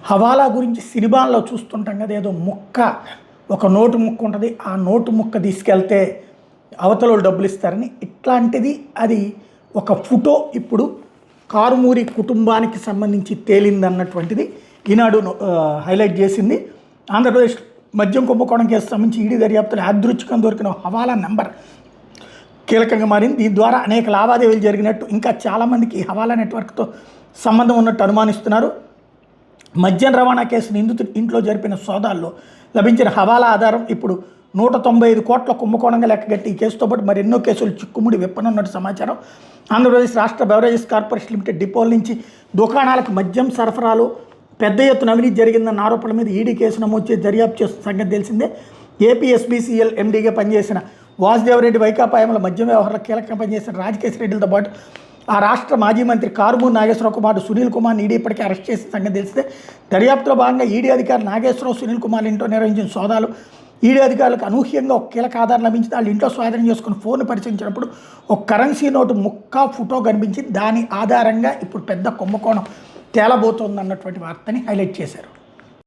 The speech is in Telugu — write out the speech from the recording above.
హవాలా గురించి సినిమాల్లో చూస్తుంటాం కదా, ఏదో ముక్క, ఒక నోటు ముక్క ఉంటుంది, ఆ నోటు ముక్క తీసుకెళ్తే అవతల డబ్బులు ఇస్తారని. ఇట్లాంటిది అది ఒక ఫోటో ఇప్పుడు కారుమూరి కుటుంబానికి సంబంధించి తేలిందన్నటువంటిది ఈనాడు హైలైట్ చేసింది. ఆంధ్రప్రదేశ్ మద్యం కుంభకోణం కేసు సంబంధించి ఈడీ దర్యాప్తులో యాదృచ్ఛికంగా దొరికిన హవాలా నెంబర్ కీలకంగా మారింది. దీని ద్వారా అనేక లావాదేవీలు జరిగినట్టు, ఇంకా చాలామందికి హవాలా నెట్వర్క్తో సంబంధం ఉన్నట్టు అనుమానిస్తున్నారు. మద్యం రవాణా కేసు నిందితుడి ఇంట్లో జరిపిన సోదాల్లో లభించిన హవాలా ఆధారం ఇప్పుడు 195 కోట్ల కుంభకోణంగా లెక్కగట్టి ఈ కేసుతో పాటు మరెన్నో కేసులు చిక్కుముడి విప్పనున్నట్టు సమాచారం. ఆంధ్రప్రదేశ్ రాష్ట్ర బెవరేజెస్ కార్పొరేషన్ లిమిటెడ్ డిపోల నుంచి దుకాణాలకు మద్యం సరఫరాలు పెద్ద ఎత్తున అవినీతి జరిగిందన్న ఆరోపణల మీద ఈడీ కేసు నమోదు చేసి దర్యాప్తు చేస్తున్న సంగతి తెలిసిందే. ఏపీఎస్బీసీఎల్ ఎండీగా పనిచేసిన వాసుదేవరెడ్డి, వైకాపాయంలో మద్యం వ్యవహారంలో కీలకంగా పనిచేసిన రాజకేశ్ రెడ్డిలతో పాటు ఆ రాష్ట్ర మాజీ మంత్రి కారుమూరి నాగేశ్వరరావు కుమారుడు సునీల్ కుమార్ని ఈడీ ఇప్పటికే అరెస్ట్ చేసిన సంగతి తెలిస్తే, దర్యాప్తులో భాగంగా ఈడీ అధికారులు నాగేశ్వరరావు, సునీల్ కుమార్ ఇంట్లో నిర్వహించిన సోదాలు ఈడీ అధికారులకు అనూహ్యంగా ఒక కీలక ఆధారం లభించింది. వాళ్ళ ఇంట్లో స్వాధీనం చేసుకుని ఫోన్ పరిశీలించినప్పుడు ఒక కరెన్సీ నోటు ముక్క ఫోటో కనిపించి దాని ఆధారంగా ఇప్పుడు పెద్ద కుంభకోణం తేలబోతోందన్నటువంటి వార్తని హైలైట్ చేశారు.